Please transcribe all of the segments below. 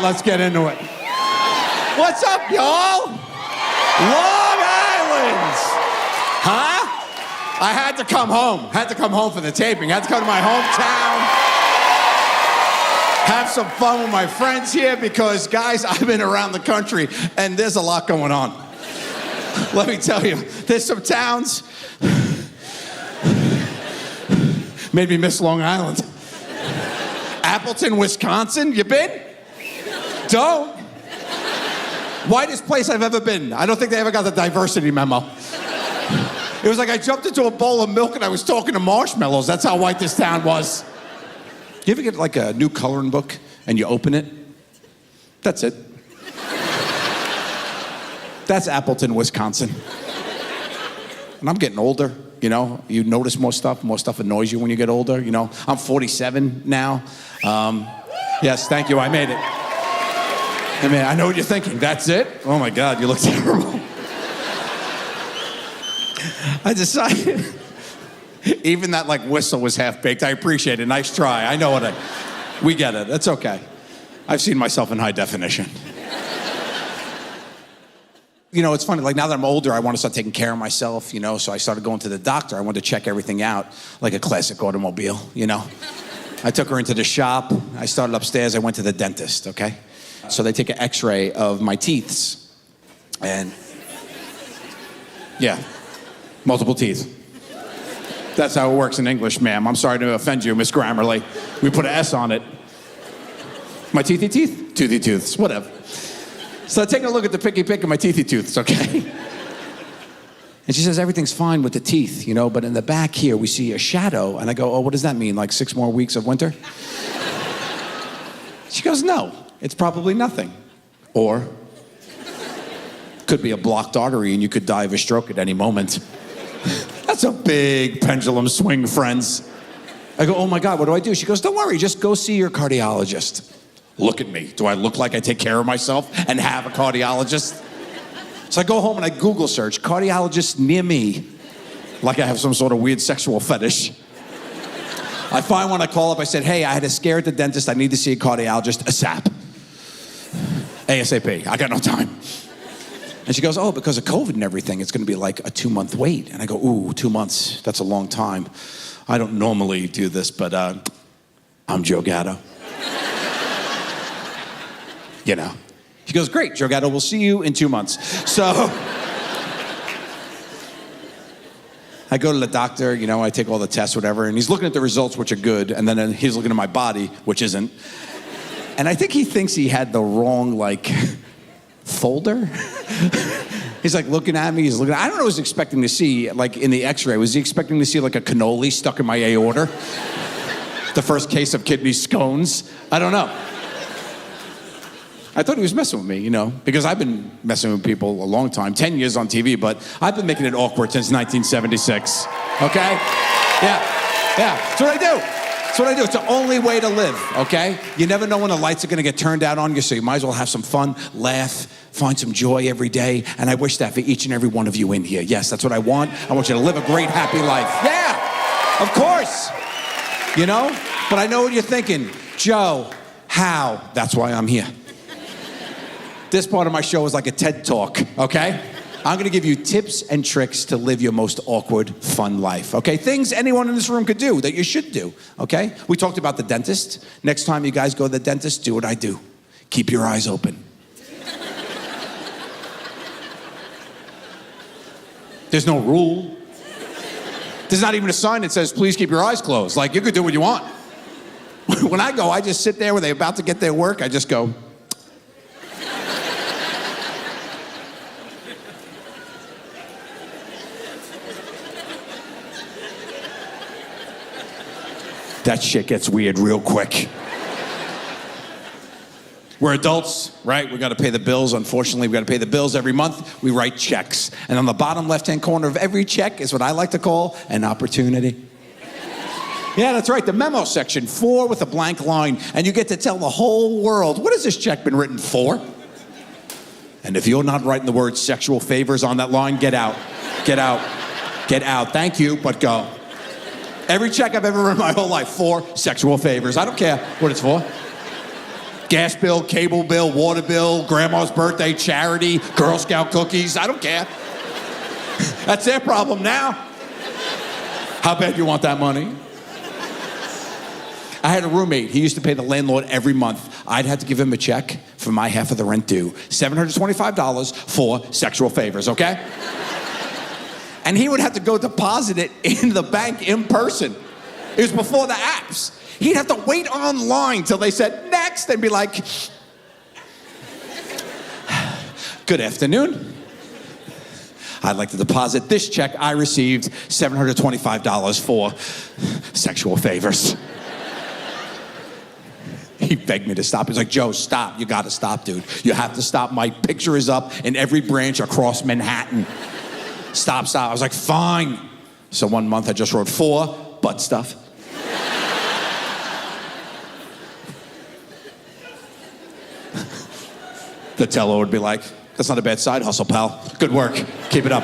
let's get into it. What's up, y'all? Long Island! Huh? I had to come home. Had to come home for the taping. Had to come to my hometown. Have some fun with my friends here because, guys, I've been around the country and there's a lot going on. Let me tell you, there's some towns made me miss Long Island. Appleton, Wisconsin, you been? Don't. Whitest place I've ever been. I don't think they ever got the diversity memo. It was like I jumped into a bowl of milk and I was talking to marshmallows. That's how white this town was. You ever get like a new coloring book and you open it? That's it. That's Appleton, Wisconsin. And I'm getting older, you know. You notice more stuff annoys you when you get older, you know. I'm 47 now. Yes, thank you, I made it. I mean, I know what you're thinking. That's it? Oh my God, you look terrible. I decided, even that like whistle was half-baked. I appreciate it, nice try. I know we get it, that's okay. I've seen myself in high definition. You know, it's funny, like now that I'm older, I want to start taking care of myself, you know, so I started going to the doctor. I wanted to check everything out, like a classic automobile, you know. I took her into the shop. I started upstairs. I went to the dentist, okay? So they take an x-ray of my teeths. And, yeah, multiple teeth. That's how it works in English, ma'am. I'm sorry to offend you, Miss Grammarly. We put an S on it. My teethy teeth? Toothy tooths, whatever. So taking a look at the picky pick of my teethy tooths, okay? And she says, everything's fine with the teeth, you know, but in the back here, we see a shadow. And I go, oh, what does that mean? Like 6 more weeks of winter? She goes, no, it's probably nothing. Or, could be a blocked artery and you could die of a stroke at any moment. That's a big pendulum swing, friends. I go, oh my God, what do? She goes, don't worry, just go see your cardiologist. Look at me. Do I look like I take care of myself and have a cardiologist? So I go home and I Google search, cardiologist near me, like I have some sort of weird sexual fetish. I find one, I call up, I said, hey, I had a scare at the dentist, I need to see a cardiologist ASAP. ASAP, I got no time. And she goes, oh, because of COVID and everything, it's gonna be like a 2-month wait. And I go, ooh, 2 months, that's a long time. I don't normally do this, but I'm Joe Gatto. You know. She goes, great, Joe Gatto, we'll see you in 2 months. So I go to the doctor, you know, I take all the tests, whatever, and he's looking at the results, which are good, and then he's looking at my body, which isn't. And I think he thinks he had the wrong, like, folder. He's like looking at me, I don't know what he was expecting to see, like in the x-ray. Was he expecting to see like a cannoli stuck in my aorta? The first case of kidney scones? I don't know. I thought he was messing with me, you know, because I've been messing with people a long time, 10 years on TV, but I've been making it awkward since 1976, okay? Yeah, that's what I do. That's what I do. It's the only way to live, okay? You never know when the lights are gonna get turned out on you, so you might as well have some fun, laugh, find some joy every day, and I wish that for each and every one of you in here. Yes, that's what I want. I want you to live a great, happy life. Yeah, of course, you know? But I know what you're thinking. Joe, how? That's why I'm here. This part of my show is like a TED Talk, okay? I'm gonna give you tips and tricks to live your most awkward, fun life, okay? Things anyone in this room could do that you should do, okay? We talked about the dentist. Next time you guys go to the dentist, do what I do. Keep your eyes open. There's no rule. There's not even a sign that says, please keep your eyes closed. Like, you could do what you want. When I go, I just sit there when they're about to get their work, I just go, that shit gets weird real quick. We're adults, right? We gotta pay the bills. Unfortunately, we gotta pay the bills every month. We write checks. And on the bottom left-hand corner of every check is what I like to call an opportunity. Yeah, that's right, the memo section, 4 with a blank line. And you get to tell the whole world, what has this check been written for? And if you're not writing the word sexual favors on that line, get out. Get out. Get out. Thank you, but go. Every check I've ever written my whole life, 4 sexual favors. I don't care what it's for. Gas bill, cable bill, water bill, grandma's birthday, charity, Girl Scout cookies. I don't care. That's their problem now. How bad you want that money? I had a roommate. He used to pay the landlord every month. I'd have to give him a check for my half of the rent due. $725 for sexual favors, okay? And he would have to go deposit it in the bank in person. It was before the apps. He'd have to wait online till they said next and be like, good afternoon. I'd like to deposit this check I received, $725 for sexual favors. He begged me to stop. He's like, Joe, stop. You got to stop, dude. You have to stop. My picture is up in every branch across Manhattan. Stop. I was like, fine. So one month I just wrote 4 butt stuff. The teller would be like, that's not a bad side hustle, pal. Good work. Keep it up.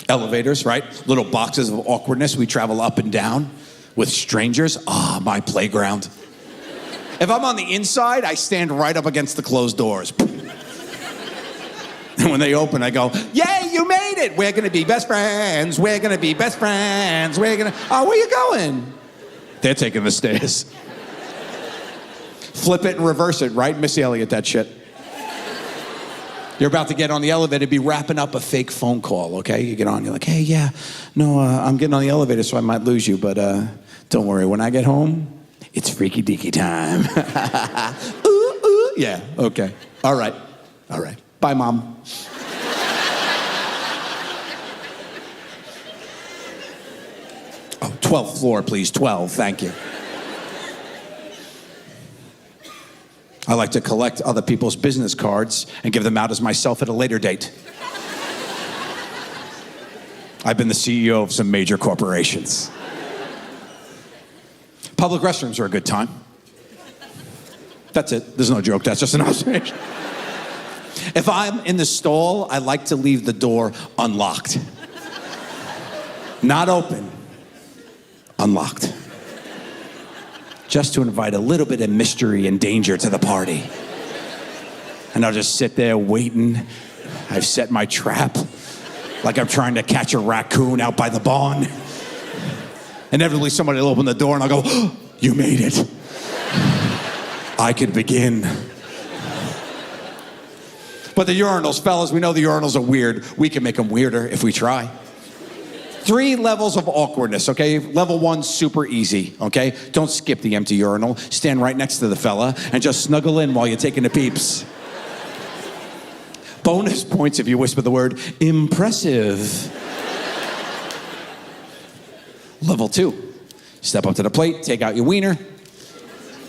Elevators, right? Little boxes of awkwardness. We travel up and down with strangers. My playground. If I'm on the inside, I stand right up against the closed doors. And when they open, I go, yay, you made it. We're going to be best friends. We're going to be best friends. Where you going? They're taking the stairs. Flip it and reverse it, right? Missy Elliott, that shit. You're about to get on the elevator, be wrapping up a fake phone call, okay? You get on, you're like, hey, yeah, no, I'm getting on the elevator, so I might lose you, but don't worry. When I get home, it's freaky deaky time. Ooh, ooh. Yeah, okay. All right. Bye, Mom. Oh, 12th floor, please. 12, thank you. I like to collect other people's business cards and give them out as myself at a later date. I've been the CEO of some major corporations. Public restrooms are a good time. That's it. There's no joke. That's just an observation. If I'm in the stall, I like to leave the door unlocked. Not open. Unlocked. Just to invite a little bit of mystery and danger to the party. And I'll just sit there waiting. I've set my trap like I'm trying to catch a raccoon out by the barn. Inevitably, somebody will open the door and I'll go, oh, you made it. I could begin. But the urinals, fellas, we know the urinals are weird. We can make them weirder if we try. 3 levels of awkwardness, okay? Level 1, super easy, okay? Don't skip the empty urinal. Stand right next to the fella and just snuggle in while you're taking the peeps. Bonus points if you whisper the word impressive. Level 2, step up to the plate, take out your wiener,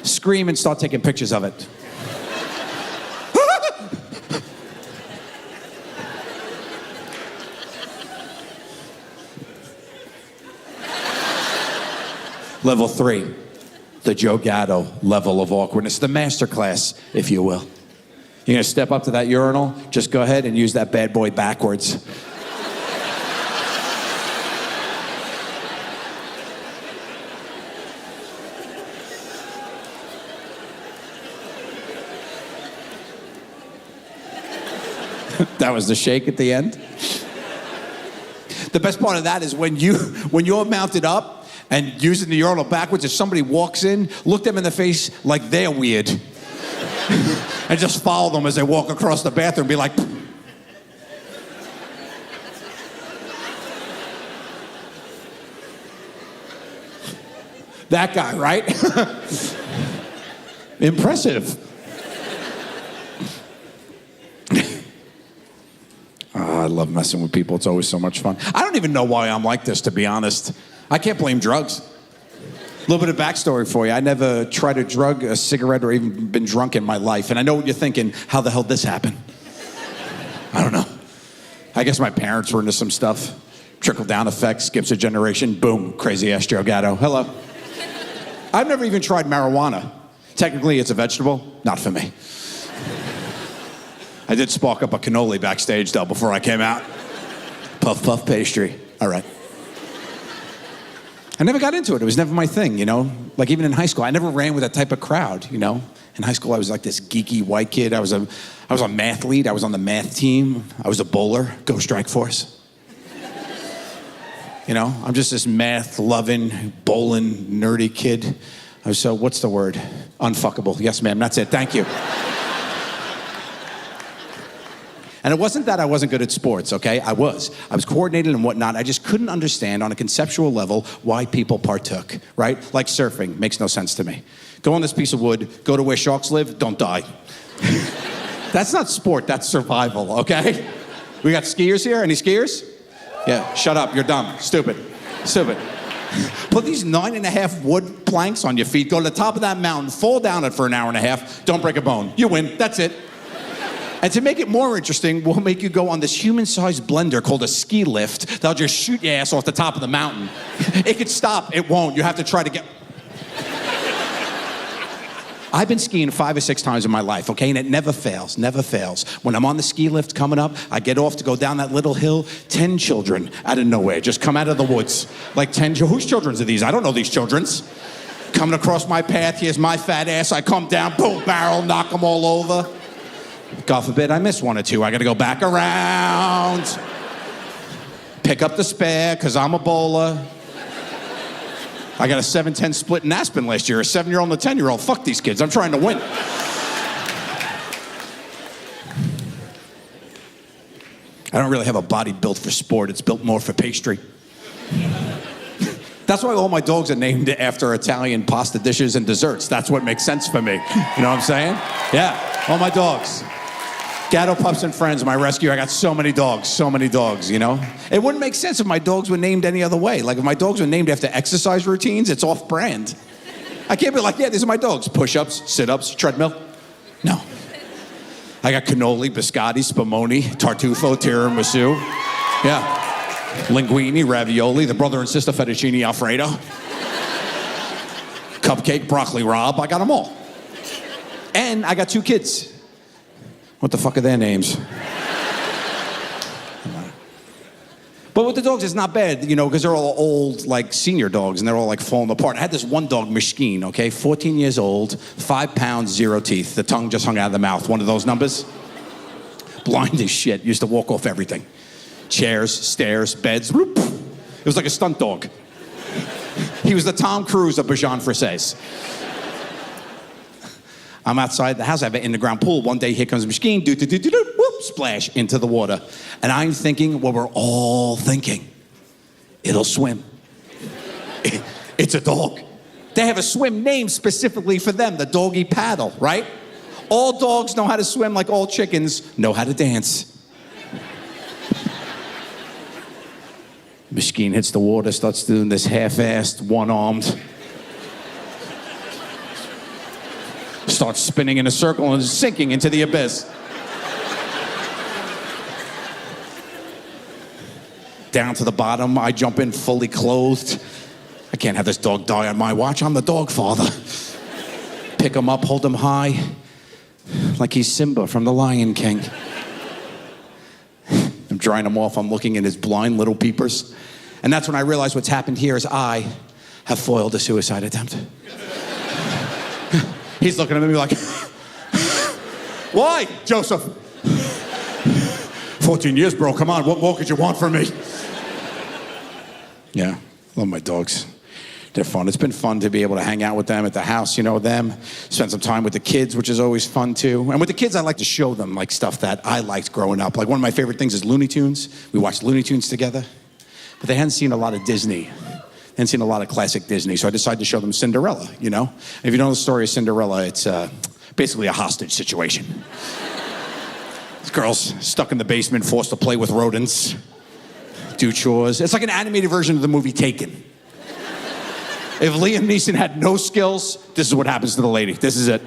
scream and start taking pictures of it. Level 3, the Joe Gatto level of awkwardness, the master class, if you will. You're gonna step up to that urinal, just go ahead and use that bad boy backwards. That was the shake at the end. The best part of that is when you're mounted up, and using the urinal backwards, if somebody walks in, look them in the face like they're weird. And just follow them as they walk across the bathroom. Be like, that guy, right? Impressive. Oh, I love messing with people. It's always so much fun. I don't even know why I'm like this, to be honest. I can't blame drugs. A little bit of backstory for you. I never tried a drug, a cigarette, or even been drunk in my life. And I know what you're thinking. How the hell did this happen? I don't know. I guess my parents were into some stuff. Trickle-down effect, skips a generation. Boom, crazy-ass Joe Gatto. Hello. I've never even tried marijuana. Technically, it's a vegetable. Not for me. I did spark up a cannoli backstage, though, before I came out. Puff, puff pastry. All right. I never got into it. It was never my thing, you know? Like even in high school, I never ran with that type of crowd, you know? In high school, I was like this geeky white kid. I was a mathlete. I was on the math team. I was a bowler. Go Strike Force. You know, I'm just this math-loving, bowling, nerdy kid. I was what's the word? Unfuckable. Yes, ma'am. That's it. Thank you. And it wasn't that I wasn't good at sports, okay? I was coordinated and whatnot. I just couldn't understand on a conceptual level why people partook, right? Like surfing, makes no sense to me. Go on this piece of wood, go to where sharks live, don't die. That's not sport, that's survival, okay? We got skiers here, any skiers? Yeah, shut up, you're dumb, stupid. Put these 9.5 wood planks on your feet, go to the top of that mountain, fall down it for an hour and a half, don't break a bone. You win, that's it. And to make it more interesting, we'll make you go on this human-sized blender called a ski lift that'll just shoot your ass off the top of the mountain. It could stop, it won't. You have to try to get... I've been skiing 5 or 6 times in my life, okay? And it never fails. When I'm on the ski lift coming up, I get off to go down that little hill, 10 children out of nowhere just come out of the woods. Like 10, whose children's are these? I don't know these children's. Coming across my path, here's my fat ass, I come down, boom, barrel, knock them all over. God forbid I miss 1 or 2. I gotta go back around. Pick up the spare, because I'm a bowler. I got a 7-10 split in Aspen last year. A 7-year-old and a 10-year-old. Fuck these kids. I'm trying to win. I don't really have a body built for sport. It's built more for pastry. That's why all my dogs are named after Italian pasta dishes and desserts. That's what makes sense for me. You know what I'm saying? Yeah, all my dogs. Gatto, Pups, and Friends, my rescue. I got so many dogs, you know? It wouldn't make sense if my dogs were named any other way. Like, if my dogs were named after exercise routines, it's off-brand. I can't be like, yeah, these are my dogs. Push-ups, sit-ups, treadmill. No. I got cannoli, biscotti, spumoni, tartufo, tiramisu. Yeah. Linguine, ravioli, the brother and sister fettuccine Alfredo. Cupcake, broccoli rabe. I got them all. And I got 2 kids. What the fuck are their names? But with the dogs, it's not bad, you know, because they're all old, like, senior dogs, and they're all, like, falling apart. I had this one dog, Mishkeen, okay, 14 years old, 5 pounds, 0 teeth. The tongue just hung out of the mouth. One of those numbers. Blind as shit. Used to walk off everything. Chairs, stairs, beds. Whoop. It was like a stunt dog. He was the Tom Cruise of Bajan Frises. I'm outside the house. I have an in-the-ground pool. One day, here comes Mishkeen. Whoop, splash into the water. And I'm thinking what we're all thinking. It'll swim. It's a dog. They have a swim named specifically for them, the doggy paddle, right? All dogs know how to swim like all chickens know how to dance. Mishkeen hits the water, starts doing this half-assed, one-armed. Starts spinning in a circle and sinking into the abyss. Down to the bottom, I jump in fully clothed. I can't have this dog die on my watch. I'm the dog father. Pick him up, hold him high, like he's Simba from The Lion King. I'm drying him off. I'm looking at his blind little peepers. And that's when I realize what's happened here is I have foiled a suicide attempt. He's looking at me like, why, Joseph? 14 years, bro, come on, what more could you want from me? Yeah, love my dogs. They're fun. It's been fun to be able to hang out with them at the house, you know, them, spend some time with the kids, which is always fun too. And with the kids, I like to show them like stuff that I liked growing up. Like one of my favorite things is Looney Tunes. We watched Looney Tunes together, but they hadn't seen a lot of Disney. And seen a lot of classic Disney, so I decided to show them Cinderella, you know? And if you know the story of Cinderella, it's basically a hostage situation. This girl's stuck in the basement, forced to play with rodents, do chores. It's like an animated version of the movie Taken. If Liam Neeson had no skills, this is what happens to the lady. This is it.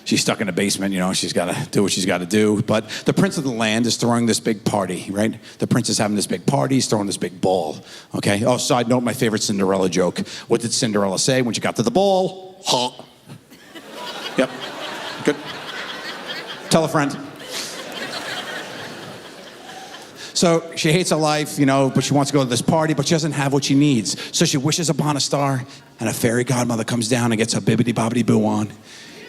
She's stuck in a basement, you know, she's got to do what she's got to do. But the prince of the land is throwing this big party, right? The prince is having this big party, he's throwing this big ball, okay? Oh, side note, my favorite Cinderella joke. What did Cinderella say when she got to the ball? Huh. Yep, good. Tell a friend. So she hates her life, but she wants to go to this party, but she doesn't have what she needs. So she wishes upon a star, and a fairy godmother comes down and gets her bibbidi-bobbidi-boo on.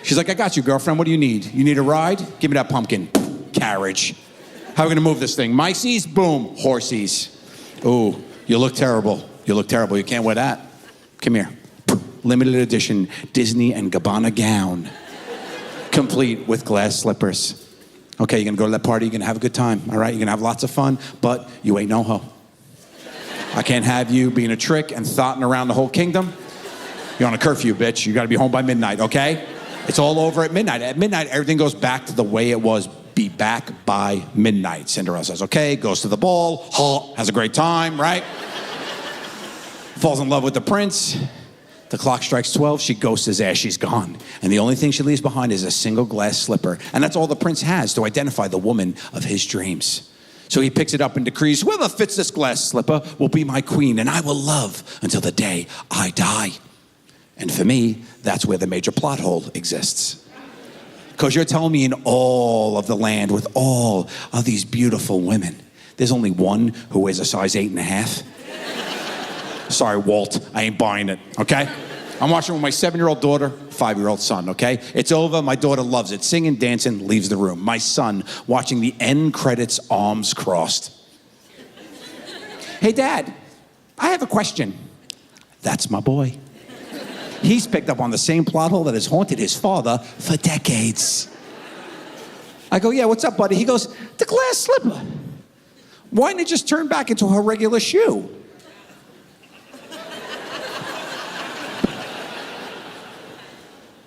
She's like, I got you, girlfriend. What do you need? You need a ride? Give me that pumpkin. Carriage. How are we going to move this thing? Miceys? Boom. Horsies. Ooh, you look terrible. You look terrible. You can't wear that. Come here. Limited edition Disney and Gabbana gown. Complete with glass slippers. Okay, you're going to go to that party. You're going to have a good time. All right? You're going to have lots of fun, but you ain't no hoe. I can't have you being a trick and thotting around the whole kingdom. You're on a curfew, bitch. You got to be home by midnight, okay? It's all over at midnight. At midnight, everything goes back to the way it was. Be back by midnight. Cinderella says, okay, goes to the ball, has a great time, right? Falls in love with the prince. The clock strikes 12, she ghosts his ass, she's gone. And the only thing she leaves behind is a single glass slipper. And that's all the prince has to identify the woman of his dreams. So he picks it up and decrees, whoever fits this glass slipper will be my queen, and I will love until the day I die. And for me, that's where the major plot hole exists. Because you're telling me in all of the land with all of these beautiful women, there's only one who wears a size 8.5? Sorry, Walt, I ain't buying it, okay? I'm watching with my 7-year-old daughter, 5-year-old son, okay? It's over, my daughter loves it. Singing, dancing, leaves the room. My son watching the end credits, arms crossed. Hey, Dad, I have a question. That's my boy. He's picked up on the same plot hole that has haunted his father for decades. I go, yeah, what's up, buddy? He goes, the glass slipper. Why didn't it just turn back into her regular shoe?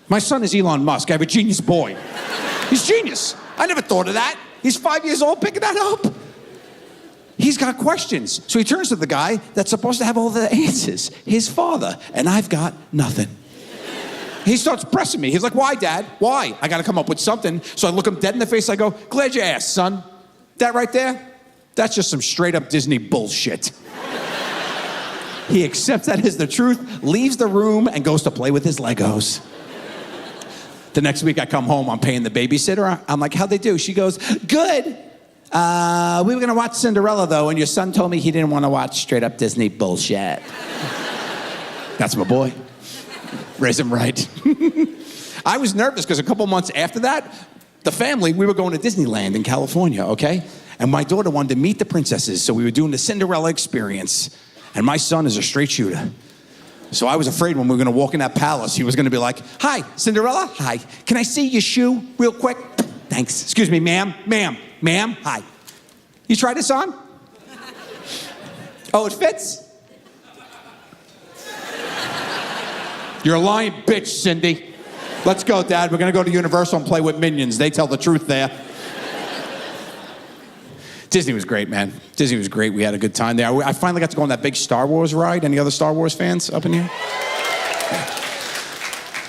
My son is Elon Musk. I have a genius boy. He's genius. I never thought of that. He's 5 years old picking that up. He's got questions. So he turns to the guy that's supposed to have all the answers, his father, and I've got nothing. He starts pressing me. He's like, why, Dad? Why? I got to come up with something. So I look him dead in the face. I go, glad you asked, son. That right there, that's just some straight up Disney bullshit. He accepts that as the truth, leaves the room, and goes to play with his Legos. The next week I come home, I'm paying the babysitter. I'm like, how'd they do? She goes, good. We were gonna watch Cinderella though, and your son told me he didn't want to watch straight up Disney bullshit. That's my boy. Raise him right. I was nervous because a couple months after that, the family, we were going to Disneyland in California, okay? And my daughter wanted to meet the princesses, so we were doing the Cinderella experience. And my son is a straight shooter. So I was afraid when we were going to walk in that palace, he was going to be like, hi, Cinderella, hi. Can I see your shoe real quick? Thanks. Excuse me, ma'am, hi. You try this on? Oh, it fits? You're a lying bitch, Cindy. Let's go, Dad. We're going to go to Universal and play with Minions. They tell the truth there. Disney was great, man. Disney was great. We had a good time there. I finally got to go on that big Star Wars ride. Any other Star Wars fans up in here?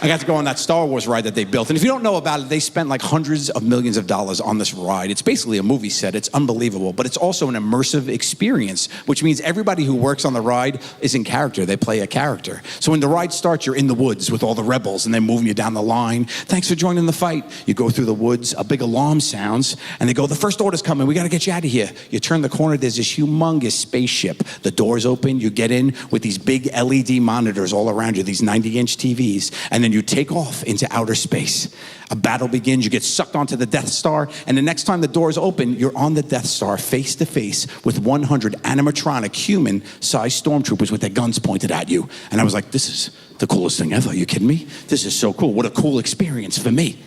I got to go on that Star Wars ride that they built. And if you don't know about it, they spent like hundreds of millions of dollars on this ride. It's basically a movie set. It's unbelievable. But it's also an immersive experience, which means everybody who works on the ride is in character. They play a character. So when the ride starts, you're in the woods with all the rebels, and they're moving you down the line. Thanks for joining the fight. You go through the woods, a big alarm sounds, and they go, the first order's coming. We got to get you out of here. You turn the corner, there's this humongous spaceship. The doors open, you get in with these big LED monitors all around you, these 90-inch TVs, and then you take off into outer space. A battle begins, you get sucked onto the Death Star, and the next time the doors open, you're on the Death Star face to face with 100 animatronic human-sized stormtroopers with their guns pointed at you. And I was like, this is the coolest thing ever. Are you kidding me? This is so cool. What a cool experience for me.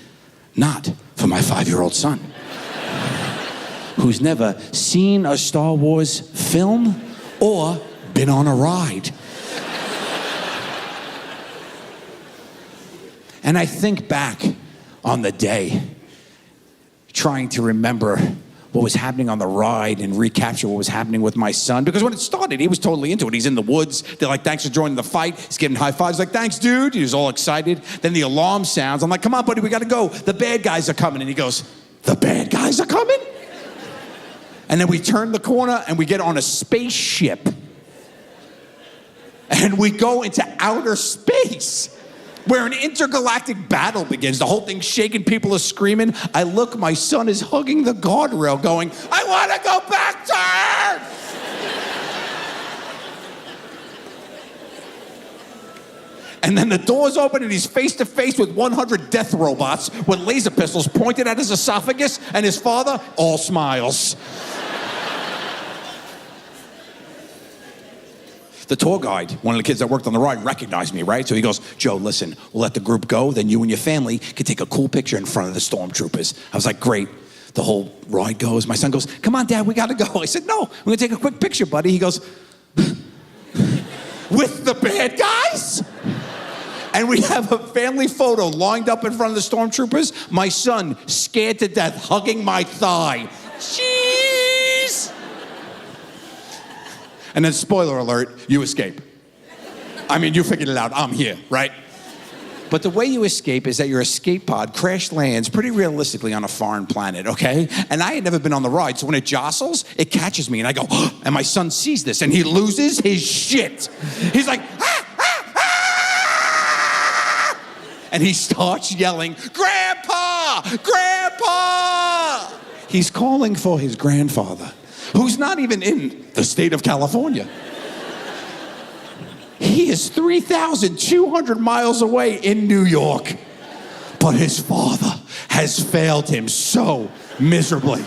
Not for my 5-year-old son, who's never seen a Star Wars film or been on a ride. And I think back on the day, trying to remember what was happening on the ride and recapture what was happening with my son. Because when it started, he was totally into it. He's in the woods. They're like, thanks for joining the fight. He's giving high fives. Like, thanks, dude. He was all excited. Then the alarm sounds. I'm like, come on, buddy, we got to go. The bad guys are coming. And he goes, the bad guys are coming? And then we turn the corner and we get on a spaceship. And we go into outer space, where an intergalactic battle begins. The whole thing's shaking, people are screaming. I look, my son is hugging the guardrail going, I want to go back to And then the doors open and he's face to face with 100 death robots with laser pistols pointed at his esophagus, and his father all smiles. The tour guide, one of the kids that worked on the ride, recognized me, right? So he goes, Joe, listen, we'll let the group go, then you and your family can take a cool picture in front of the stormtroopers. I was like, great. The whole ride goes. My son goes, come on, Dad, we gotta go. I said, no, we're gonna take a quick picture, buddy. He goes, with the bad guys? And we have a family photo lined up in front of the stormtroopers. My son, scared to death, hugging my thigh. Jeez! And then, spoiler alert, you escape. I mean, you figured it out. I'm here, right? But the way you escape is that your escape pod crash lands pretty realistically on a foreign planet, okay? And I had never been on the ride, so when it jostles, it catches me, and I go, oh, and my son sees this, and he loses his shit. He's like, ah, ah, ah! And he starts yelling, Grandpa! Grandpa! He's calling for his grandfather, who's not even in the state of California. He is 3,200 miles away in New York. But his father has failed him so miserably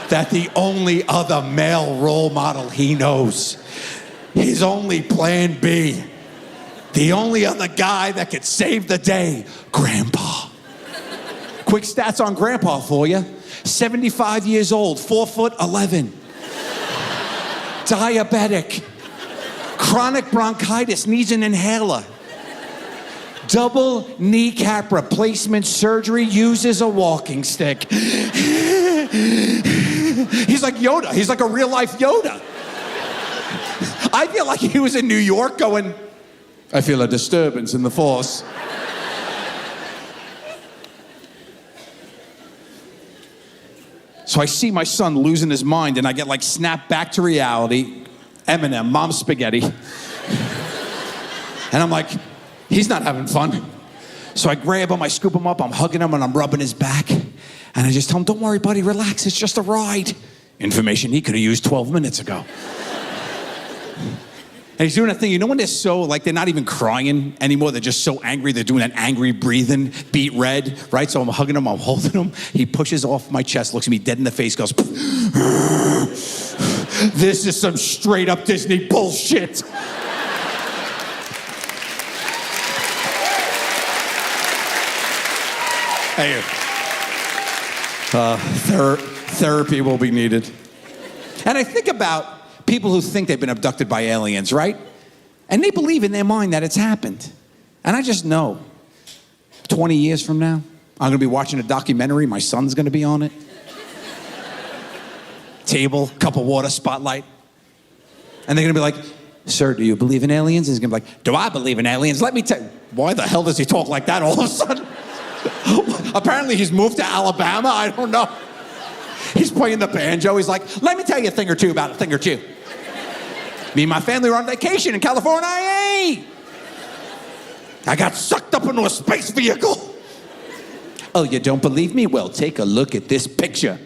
that the only other male role model he knows, his only plan B, the only other guy that could save the day, Grandpa. Quick stats on Grandpa for you. 75 years old, 4'11". Diabetic. Chronic bronchitis, needs an inhaler. Double kneecap replacement surgery, uses a walking stick. He's like Yoda. He's like a real life Yoda. I feel like he was in New York going, I feel a disturbance in the force. So I see my son losing his mind, and I get like snapped back to reality. Eminem, Mom's spaghetti. And I'm like, he's not having fun. So I grab him, I scoop him up, I'm hugging him, and I'm rubbing his back. And I just tell him, don't worry, buddy, relax, it's just a ride. Information he could have used 12 minutes ago. And he's doing that thing, you know when they're so, like, they're not even crying anymore, they're just so angry, they're doing that angry breathing, beat red, right? So I'm hugging him, I'm holding him. He pushes off my chest, looks at me dead in the face, goes, this is some straight up Disney bullshit. Hey, therapy will be needed. And I think about people who think they've been abducted by aliens, right? And they believe in their mind that it's happened. And I just know, 20 years from now, I'm gonna be watching a documentary, my son's gonna be on it. Table, cup of water, spotlight. And they're gonna be like, sir, do you believe in aliens? And he's gonna be like, do I believe in aliens? Let me tell you. Why the hell does he talk like that all of a sudden? Apparently he's moved to Alabama, I don't know. He's playing the banjo, he's like, let me tell you a thing or two about a thing or two. Me and my family were on vacation in California. I got sucked up into a space vehicle. Oh, you don't believe me? Well, take a look at this picture.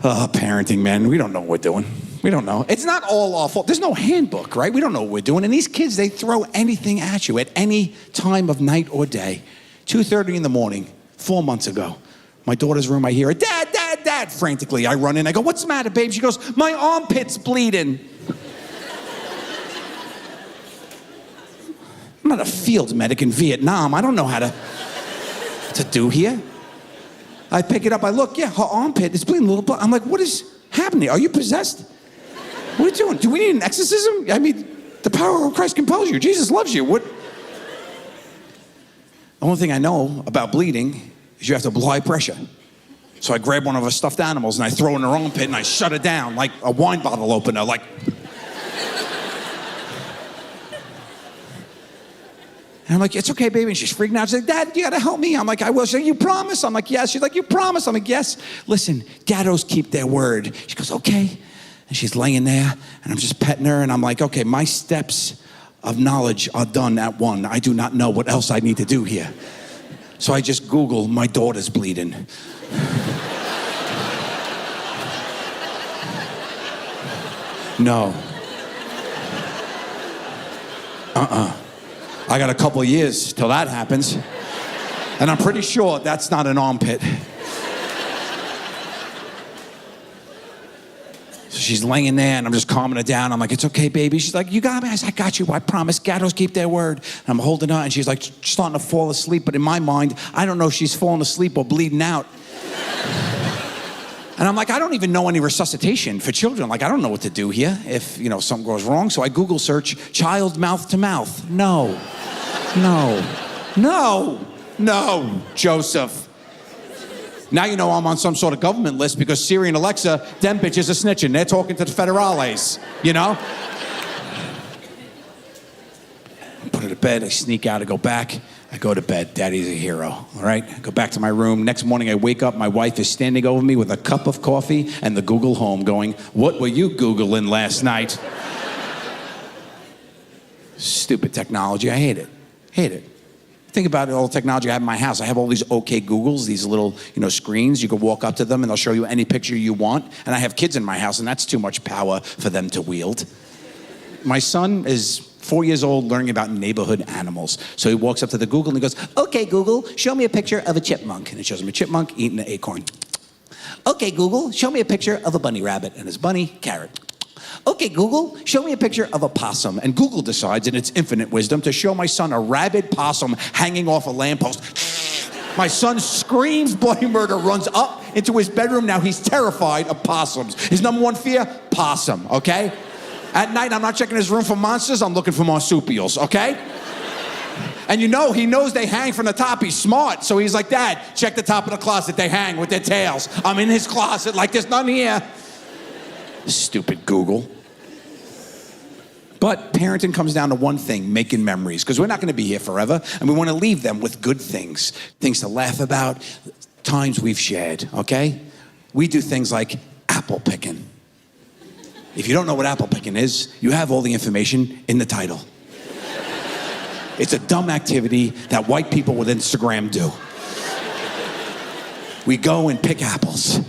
Oh, parenting, man, we don't know what we're doing. We don't know. It's not all our fault. There's no handbook, right? We don't know what we're doing. And these kids, they throw anything at you at any time of night or day. 2:30 in the morning, 4 months ago. My daughter's room, I hear her, Dad, Dad, Dad, frantically. I run in, I go, what's the matter, babe? She goes, my armpit's bleeding. I'm not a field medic in Vietnam. I don't know how to do here. I pick it up, I look, yeah, her armpit is bleeding a little blood. I'm like, what is happening? Are you possessed? What are you doing? Do we need an exorcism? I mean, the power of Christ compels you. Jesus loves you. What? The only thing I know about bleeding is you have to apply pressure. So I grab one of her stuffed animals and I throw it in her armpit and I shut it down like a wine bottle opener, like. And I'm like, it's okay, baby. And she's freaking out. She's like, Dad, you gotta help me. I'm like, I will. She's like, you promise? I'm like, yes. She's like, you promise? I'm like, yes. Listen, Gattos keep their word. She goes, okay. And she's laying there and I'm just petting her and I'm like, okay, my steps of knowledge are done at one. I do not know what else I need to do here. So I just Google, my daughter's bleeding. No. I got a couple of years till that happens. And I'm pretty sure that's not an armpit. So she's laying there, and I'm just calming her down. I'm like, it's okay, baby. She's like, you got me? I said, I got you. I promise. Gattos keep their word. And I'm holding her, and she's like starting to fall asleep. But in my mind, I don't know if she's falling asleep or bleeding out. And I'm like, I don't even know any resuscitation for children. Like, I don't know what to do here if, something goes wrong. So I Google search child mouth to mouth. No, Joseph. Now you know I'm on some sort of government list because Siri and Alexa, them bitches are snitching. They're talking to the federales, Put her to bed, I sneak out, I go back. I go to bed. Daddy's a hero, all right? I go back to my room. Next morning, I wake up. My wife is standing over me with a cup of coffee and the Google Home going, what were you Googling last night? Stupid technology. I hate it. Think about all the technology I have in my house. I have all these OK Googles, these little, screens. You can walk up to them and they'll show you any picture you want. And I have kids in my house, and that's too much power for them to wield. My son is 4 years old, learning about neighborhood animals. So he walks up to the Google and he goes, okay, Google, show me a picture of a chipmunk. And it shows him a chipmunk eating an acorn. Okay, Google, show me a picture of a bunny rabbit. And his bunny, carrot. Okay, Google, show me a picture of a possum. And Google decides, in its infinite wisdom, to show my son a rabid possum hanging off a lamppost. My son screams bloody murder, runs up into his bedroom. Now he's terrified of possums. His number one fear, possum, okay? At night, I'm not checking his room for monsters. I'm looking for marsupials, okay? And he knows they hang from the top. He's smart. So he's like, Dad, check the top of the closet. They hang with their tails. I'm in his closet like there's none here. Stupid Google. But parenting comes down to one thing, making memories. Because we're not going to be here forever. And we want to leave them with good things. Things to laugh about. Times we've shared, okay? We do things like apple picking. If you don't know what apple picking is, you have all the information in the title. It's a dumb activity that white people with Instagram do. We go and pick apples.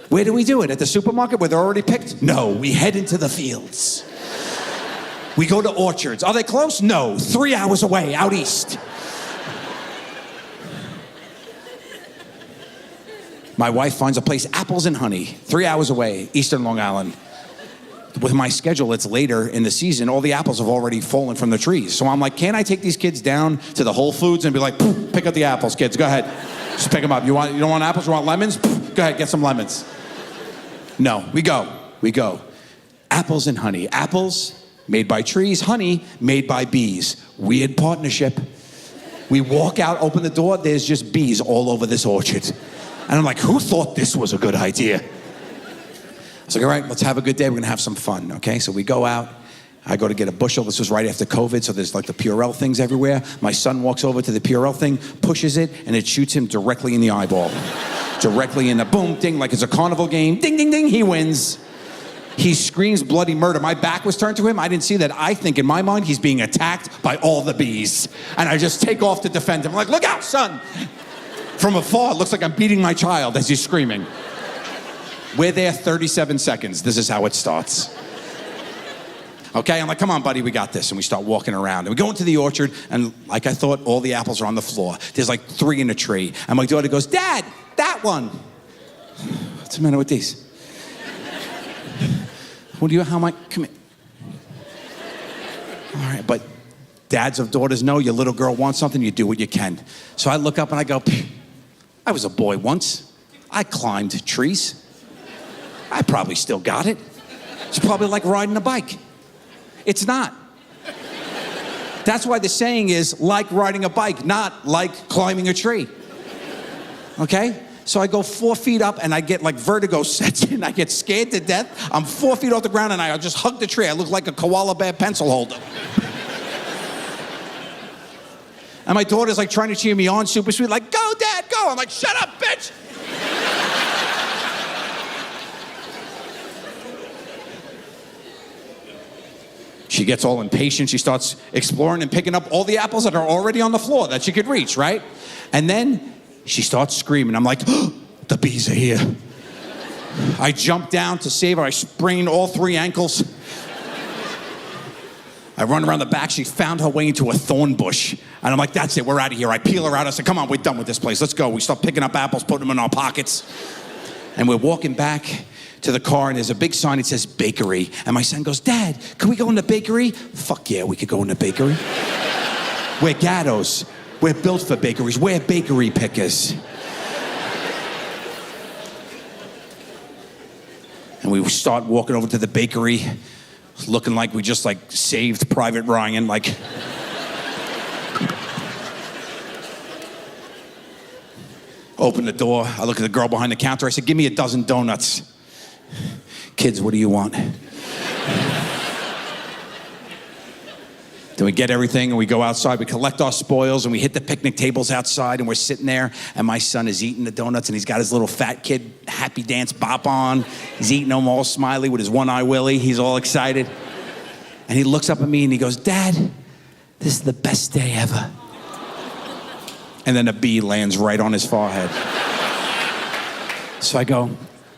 Where do we do it? At the supermarket where they're already picked? No, we head into the fields. We go to orchards. Are they close? No, 3 hours away, out east. My wife finds a place, Apples and Honey, 3 hours away, Eastern Long Island. With my schedule, it's later in the season. All the apples have already fallen from the trees. So I'm like, can't I take these kids down to the Whole Foods and be like, pick up the apples, kids, go ahead. Just pick them up. You don't want apples, you want lemons? Go ahead, get some lemons. No, we go. Apples and honey. Apples made by trees, honey made by bees. Weird partnership. We walk out, open the door, there's just bees all over this orchard. And I'm like, who thought this was a good idea? I was like, all right, let's have a good day. We're going to have some fun, okay? So we go out. I go to get a bushel. This was right after COVID, so there's like the Purell things everywhere. My son walks over to the Purell thing, pushes it, and it shoots him directly in the eyeball. Directly in the boom, ding, like it's a carnival game. Ding, ding, ding, he wins. He screams bloody murder. My back was turned to him. I didn't see that. I think in my mind, he's being attacked by all the bees. And I just take off to defend him. I'm like, look out, son. From afar, it looks like I'm beating my child as he's screaming. We're there 37 seconds. This is how it starts. Okay, I'm like, come on, buddy, we got this. And we start walking around. And we go into the orchard, and like I thought, all the apples are on the floor. There's like 3 in a tree. And my daughter goes, Dad, that one. What's the matter with these? Come here. All right, but dads of daughters know your little girl wants something, you do what you can. So I look up and I go, I was a boy once. I climbed trees. I probably still got it. It's probably like riding a bike. It's not. That's why the saying is like riding a bike, not like climbing a tree. Okay? So I go 4 feet up and I get like vertigo sets in. I get scared to death. I'm 4 feet off the ground and I just hug the tree. I look like a koala bear pencil holder. And my daughter's like trying to cheer me on, super sweet, like, go, Dad, go. I'm like, shut up, bitch. She gets all impatient. She starts exploring and picking up all the apples that are already on the floor that she could reach, right? And then she starts screaming. I'm like, oh, the bees are here. I jump down to save her. I sprain all 3 ankles. I run around the back. She found her way into a thorn bush. And I'm like, that's it. We're out of here. I peel her out. I said, come on, we're done with this place. Let's go. We start picking up apples, putting them in our pockets. And we're walking back to the car, and there's a big sign that says bakery. And my son goes, Dad, can we go in the bakery? Fuck yeah, we could go in the bakery. We're Gattos. We're built for bakeries. We're bakery pickers. And we start walking over to the bakery, looking like we just saved Private Ryan, Open the door. I look at the girl behind the counter. I said, give me a dozen donuts. Kids, what do you want? Then we get everything and we go outside. We collect our spoils and we hit the picnic tables outside, and we're sitting there, and my son is eating the donuts, and he's got his little fat kid happy dance bop on. He's eating them all smiley with his one eye willy. He's all excited. And he looks up at me and he goes, Dad, this is the best day ever. And then a bee lands right on his forehead. So I go,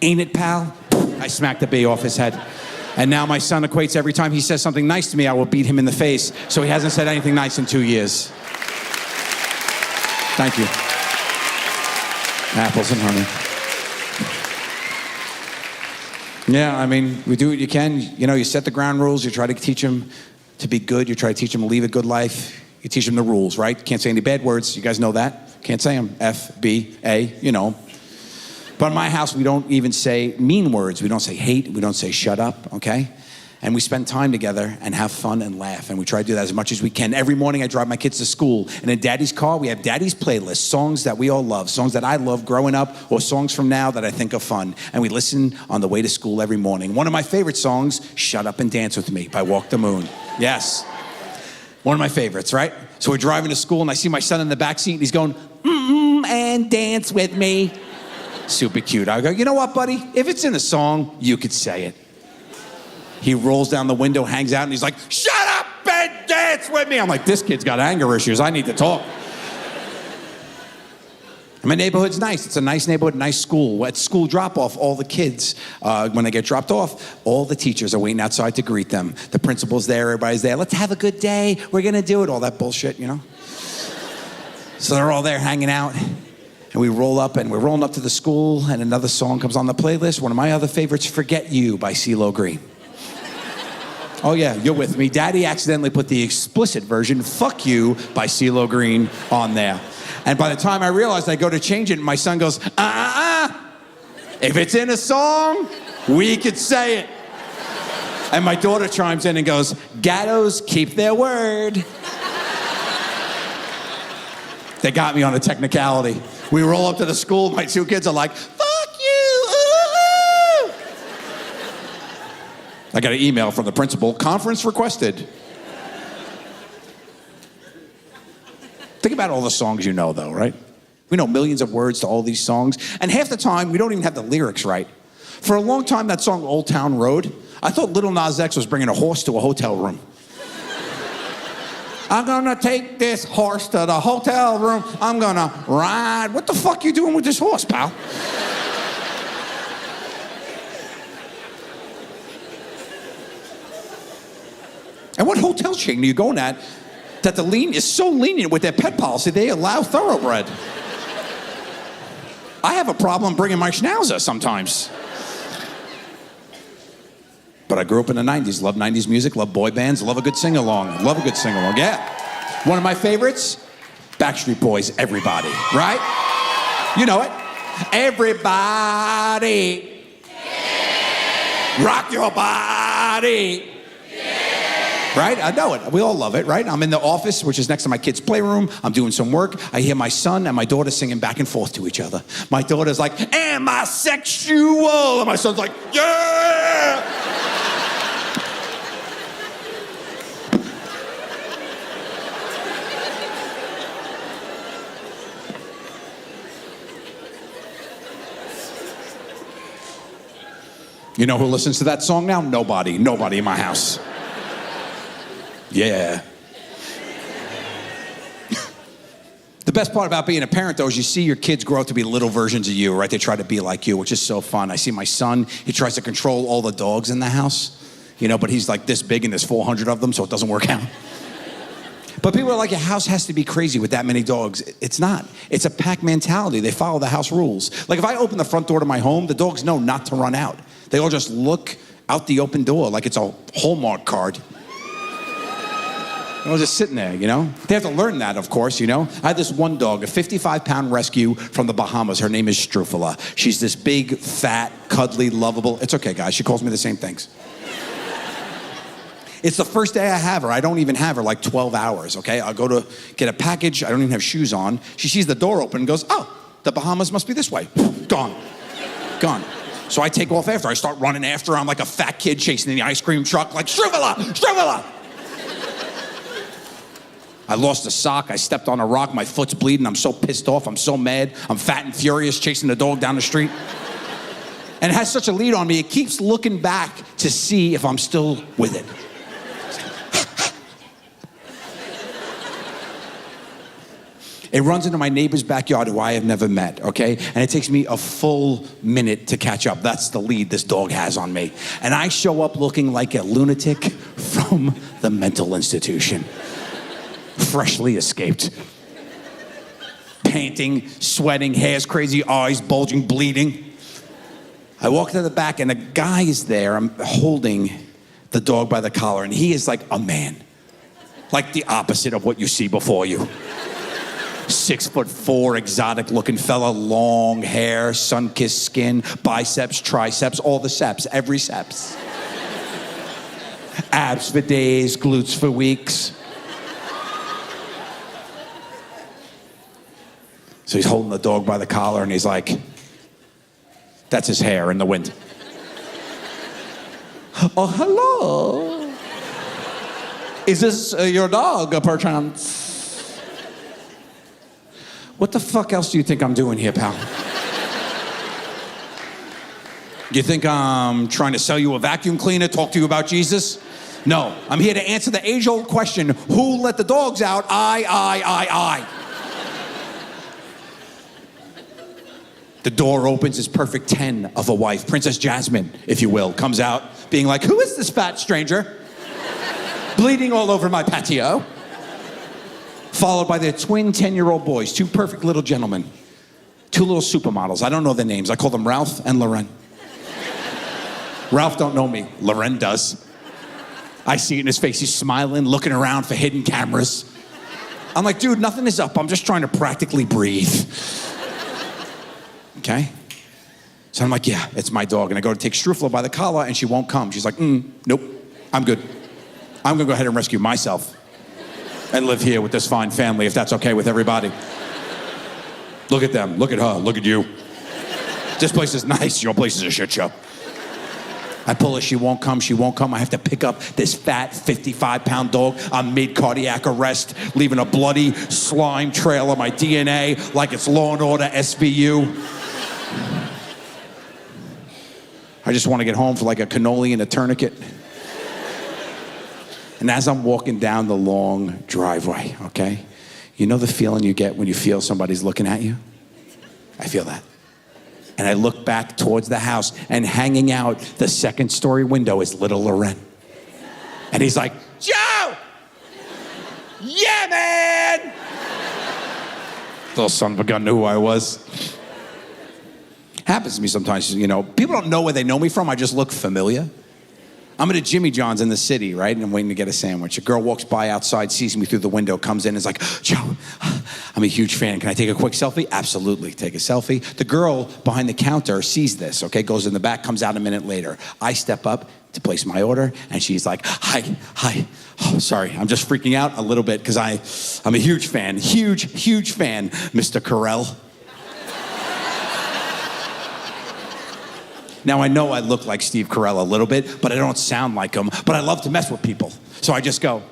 ain't it, pal? I smack the bee off his head. And now my son equates every time he says something nice to me, I will beat him in the face. So he hasn't said anything nice in 2 years. Thank you. Apples and honey. Yeah, I mean, we do what you can. You know, you set the ground rules. You try to teach them to be good. You try to teach them to lead a good life. You teach them the rules, right? Can't say any bad words. You guys know that. Can't say them. F, B, A, you know. But in my house, we don't even say mean words. We don't say hate. We don't say shut up, okay? And we spend time together and have fun and laugh. And we try to do that as much as we can. Every morning, I drive my kids to school. And in Daddy's car, we have Daddy's playlist, songs that we all love, songs that I love growing up, or songs from now that I think are fun. And we listen on the way to school every morning. One of my favorite songs, Shut Up and Dance With Me by Walk the Moon. Yes. One of my favorites, right? So we're driving to school, and I see my son in the back seat, and he's going, and dance with me. Super cute. I go, you know what, buddy? If it's in a song, you could say it. He rolls down the window, hangs out, and he's like, shut up and dance with me. I'm like, this kid's got anger issues. I need to talk. And my neighborhood's nice. It's a nice neighborhood, nice school. At school drop-off, all the kids, when they get dropped off, all the teachers are waiting outside to greet them. The principal's there, everybody's there. Let's have a good day. We're going to do it. All that bullshit, you know? So they're all there hanging out. And we roll up, and we're rolling up to the school, and another song comes on the playlist. One of my other favorites, Forget You by CeeLo Green. Oh yeah, you're with me. Daddy accidentally put the explicit version, Fuck You by CeeLo Green, on there. And by the time I realized, I go to change it, and my son goes, if it's in a song, we could say it. And my daughter chimes in and goes, Gattos keep their word. They got me on a technicality. We roll up to the school, my two kids are like, fuck you, ooh. I got an email from the principal, conference requested. Think about all the songs you know, though, right? We know millions of words to all these songs, and half the time, we don't even have the lyrics right. For a long time, that song, Old Town Road, I thought Lil Nas X was bringing a horse to a hotel room. I'm gonna take this horse to the hotel room. I'm gonna ride. What the fuck you doing with this horse, pal? And what hotel chain are you going at that the lean is so lenient with their pet policy, they allow thoroughbred? I have a problem bringing my schnauzer sometimes. But I grew up in the 90s, love 90s music, love boy bands, love a good sing-along. Love a good sing-along, yeah. One of my favorites, Backstreet Boys, Everybody, right? You know it. Everybody, rock your body. Right? I know it. We all love it, right? I'm in the office, which is next to my kid's playroom. I'm doing some work. I hear my son and my daughter singing back and forth to each other. My daughter's like, am I sexual? And my son's like, yeah! You know who listens to that song now? Nobody. Nobody in my house. Yeah. The best part about being a parent, though, is you see your kids grow up to be little versions of you, right? They try to be like you, which is so fun. I see my son, he tries to control all the dogs in the house. but he's like this big and there's 400 of them, so it doesn't work out. But people are like, your house has to be crazy with that many dogs. It's not. It's a pack mentality. They follow the house rules. Like if I open the front door to my home, the dogs know not to run out. They all just look out the open door like it's a Hallmark card. I was just sitting there, They have to learn that, of course, I had this one dog, a 55-pound rescue from the Bahamas. Her name is Strufala. She's this big, fat, cuddly, lovable. It's okay, guys. She calls me the same things. It's the first day I have her. I don't even have her like 12 hours, okay? I'll go to get a package. I don't even have shoes on. She sees the door open and goes, oh, the Bahamas must be this way. Gone. Gone. So I take off after. I start running after her. I'm like a fat kid chasing the ice cream truck, like, Strufala! Strufala! I lost a sock. I stepped on a rock. My foot's bleeding. I'm so pissed off. I'm so mad. I'm fat and furious chasing the dog down the street. And it has such a lead on me. It keeps looking back to see if I'm still with it. It runs into my neighbor's backyard who I have never met, okay? And it takes me a full minute to catch up. That's the lead this dog has on me. And I show up looking like a lunatic from the mental institution. Freshly escaped. Panting, sweating, hair's crazy, eyes bulging, bleeding. I walk to the back and a guy is there. I'm holding the dog by the collar and he is like a man. Like the opposite of what you see before you. 6'4", exotic looking fella, long hair, sun-kissed skin, biceps, triceps, all the seps, every seps. Abs for days, glutes for weeks. So he's holding the dog by the collar and he's like, that's his hair in the wind. Oh, hello. Is this your dog, perchance? What the fuck else do you think I'm doing here, pal? You think I'm trying to sell you a vacuum cleaner, talk to you about Jesus? No, I'm here to answer the age-old question, who let the dogs out? I. The door opens, it's perfect 10 of a wife, Princess Jasmine, if you will, comes out being like, who is this fat stranger? Bleeding all over my patio. Followed by their twin 10-year-old boys, two perfect little gentlemen, two little supermodels. I don't know their names. I call them Ralph and Loren. Ralph don't know me. Loren does. I see it in his face. He's smiling, looking around for hidden cameras. I'm like, dude, nothing is up. I'm just trying to practically breathe. Okay? So I'm like, yeah, it's my dog. And I go to take Strufala by the collar, and she won't come. She's like, nope, I'm good. I'm gonna go ahead and rescue myself and live here with this fine family, if that's okay with everybody. Look at them, look at her, look at you. This place is nice, your place is a shit show. I pull her, she won't come. I have to pick up this fat 55-pound dog. I'm mid-cardiac arrest, leaving a bloody slime trail of my DNA like it's Law & Order SVU. I just want to get home for like a cannoli and a tourniquet. And as I'm walking down the long driveway, okay, you know the feeling you get when you feel somebody's looking at you? I feel that. And I look back towards the house, and hanging out the second-story window is little Loren. And he's like, Joe! Yeah, man! Little son of a gun knew who I was. Happens to me sometimes, People don't know where they know me from. I just look familiar. I'm at a Jimmy John's in the city, right? And I'm waiting to get a sandwich. A girl walks by outside, sees me through the window, comes in and is like, Joe, I'm a huge fan. Can I take a quick selfie? Absolutely. Take a selfie. The girl behind the counter sees this, okay? Goes in the back, comes out a minute later. I step up to place my order, and she's like, hi. Oh, sorry, I'm just freaking out a little bit because I'm a huge fan. Huge fan, Mr. Carell. Now, I know I look like Steve Carell a little bit, but I don't sound like him. But I love to mess with people. So I just go.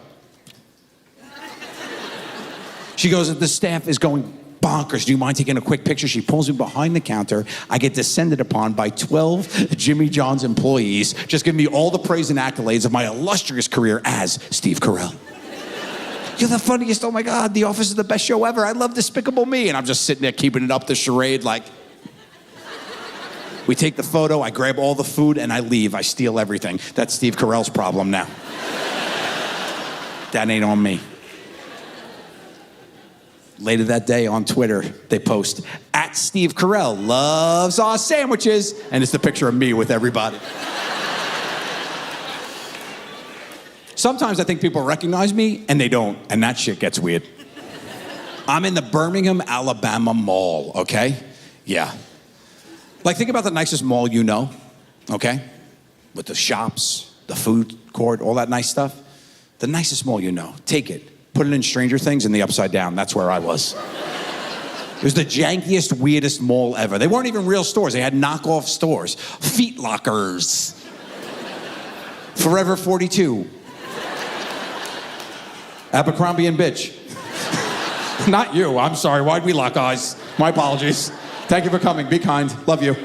She goes, the staff is going bonkers. Do you mind taking a quick picture? She pulls me behind the counter. I get descended upon by 12 Jimmy John's employees, just giving me all the praise and accolades of my illustrious career as Steve Carell. You're the funniest. Oh, my God. The Office is the best show ever. I love Despicable Me. And I'm just sitting there keeping it up, the charade, like... We take the photo, I grab all the food, and I leave. I steal everything. That's Steve Carell's problem now. That ain't on me. Later that day on Twitter, they post, @Steve Carell loves our sandwiches, and it's the picture of me with everybody. Sometimes I think people recognize me, and they don't, and that shit gets weird. I'm in the Birmingham, Alabama mall, okay? Yeah. Like, think about the nicest mall you know, okay? With the shops, the food court, all that nice stuff. The nicest mall you know. Take it. Put it in Stranger Things in the Upside Down. That's where I was. It was the jankiest, weirdest mall ever. They weren't even real stores. They had knockoff stores. Feet Lockers. Forever 42. Abercrombie and Bitch. Not you. I'm sorry. Why'd we lock eyes? My apologies. Thank you for coming. Be kind. Love you.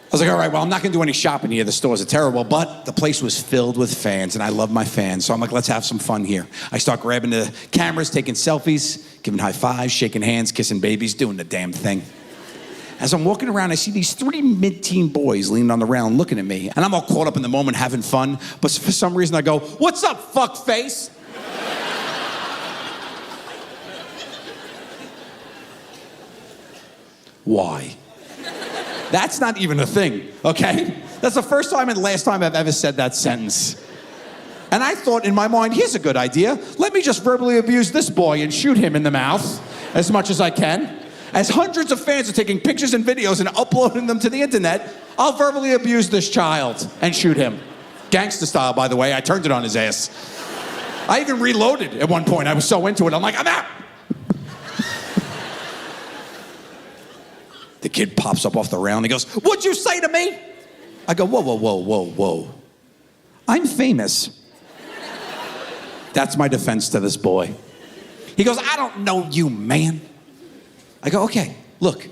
I was like, all right, well, I'm not going to do any shopping here. The stores are terrible, but the place was filled with fans, and I love my fans. So I'm like, let's have some fun here. I start grabbing the cameras, taking selfies, giving high fives, shaking hands, kissing babies, doing the damn thing. As I'm walking around, I see these 3 mid-teen boys leaning on the rail and looking at me. And I'm all caught up in the moment, having fun. But for some reason, I go, "What's up, fuckface?" Why? That's not even a thing, okay? That's the first time and last time I've ever said that sentence. And I thought in my mind, here's a good idea. Let me just verbally abuse this boy and shoot him in the mouth as much as I can. As hundreds of fans are taking pictures and videos and uploading them to the internet, I'll verbally abuse this child and shoot him. Gangsta style, by the way. I turned it on his ass. I even reloaded at one point. I was so into it. I'm like, I'm out. The kid pops up off the rail and he goes, "What'd you say to me?" I go, whoa, whoa, whoa, whoa, whoa. I'm famous. That's my defense to this boy. He goes, "I don't know you, man." I go, okay, look.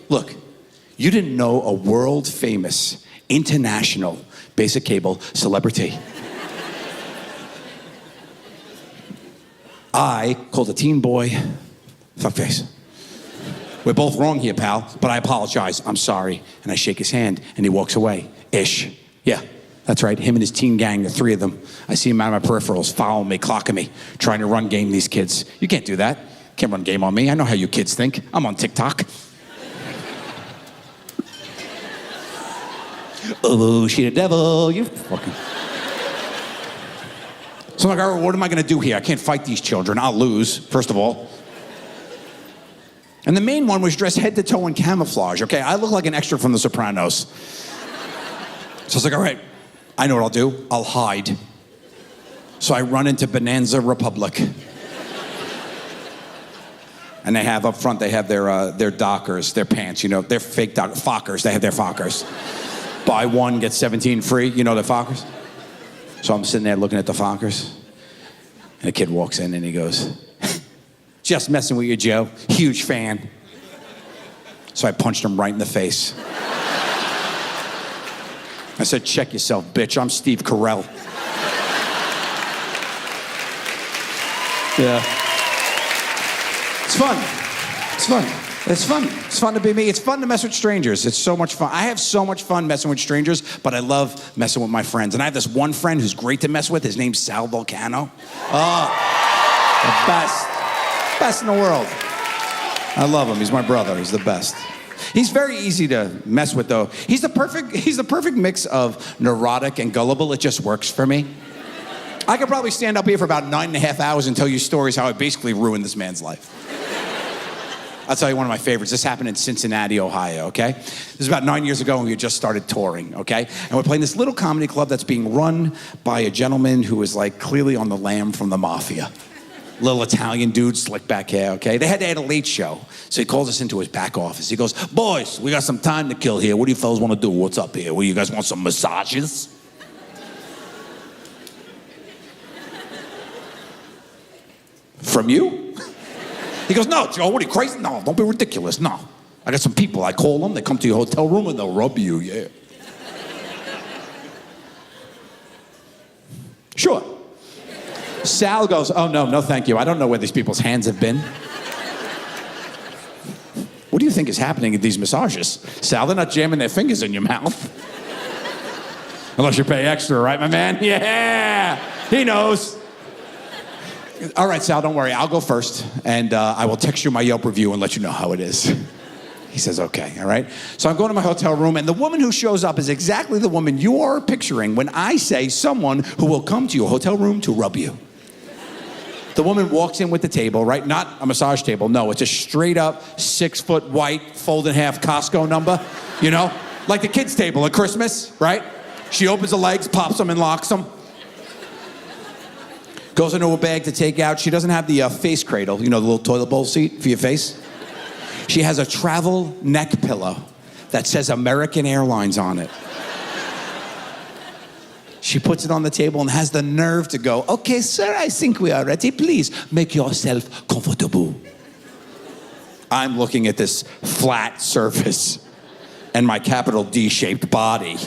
You didn't know a world famous, international, basic cable celebrity. I called a teen boy fuckface. We're both wrong here, pal, but I apologize. I'm sorry. And I shake his hand, and he walks away. Ish. Yeah, that's right. Him and his teen gang, the 3 of them. I see him out of my peripherals, following me, clocking me, trying to run game these kids. You can't do that. Can't run game on me. I know how you kids think. I'm on TikTok. Oh, she the devil. You fucking... So I'm like, all right, what am I going to do here? I can't fight these children. I'll lose, first of all. And the main one was dressed head to toe in camouflage, okay? I look like an extra from The Sopranos. So I was like, all right, I know what I'll do. I'll hide. So I run into Bonanza Republic. And they have up front, they have their Dockers, their pants, you know, they're fake Fockers. They have their Fockers. Buy one, get 17 free, you know the Fockers? So I'm sitting there looking at the Fockers. And a kid walks in and he goes, "Just messing with you, Joe. Huge fan." So I punched him right in the face. I said, "Check yourself, bitch. I'm Steve Carell." Yeah. It's fun. It's fun. It's fun. It's fun to be me. It's fun to mess with strangers. It's so much fun. I have so much fun messing with strangers, but I love messing with my friends. And I have this one friend who's great to mess with. His name's Sal Volcano. Oh, the best. Best in the world. I love him. He's my brother. He's the best. He's very easy to mess with, though. He's the perfect mix of neurotic and gullible. It just works for me. I could probably stand up here for about 9.5 hours and tell you stories how I basically ruined this man's life. I'll tell you one of my favorites. This happened in Cincinnati, Ohio, okay? This is about 9 years ago, and we had just started touring, okay? And we're playing this little comedy club that's being run by a gentleman who is, like, clearly on the lam from the mafia. Little Italian dude, slick back hair, okay? They had to add a late show. So he calls us into his back office. He goes, "Boys, we got some time to kill here. What do you fellas want to do? What's up here? Well, you guys want some massages?" "From you?" He goes, "No, Joe, what are you, crazy? No, don't be ridiculous, no. I got some people, I call them, they come to your hotel room and they'll rub you, yeah." "Sure." Sal goes, "Oh, no, thank you. I don't know where these people's hands have been." think is happening at these massages? Sal, they're not jamming their fingers in your mouth. Unless you pay extra, right, my man? Yeah, he knows. All right, Sal, don't worry. I'll go first, and I will text you my Yelp review and let you know how it is. He says, okay, all right? So I'm going to my hotel room, and the woman who shows up is exactly the woman you are picturing when I say someone who will come to your hotel room to rub you. The woman walks in with the table, right? Not a massage table. No, it's a straight-up 6-foot white, fold-in-half Costco number, you know? Like the kids' table at Christmas, right? She opens the legs, pops them, and locks them. Goes into a bag to take out. She doesn't have the face cradle, you know, the little toilet bowl seat for your face. She has a travel neck pillow that says American Airlines on it. She puts it on the table and has the nerve to go, okay, sir, I think we are ready. Please make yourself comfortable. I'm looking at this flat surface and my capital D-shaped body.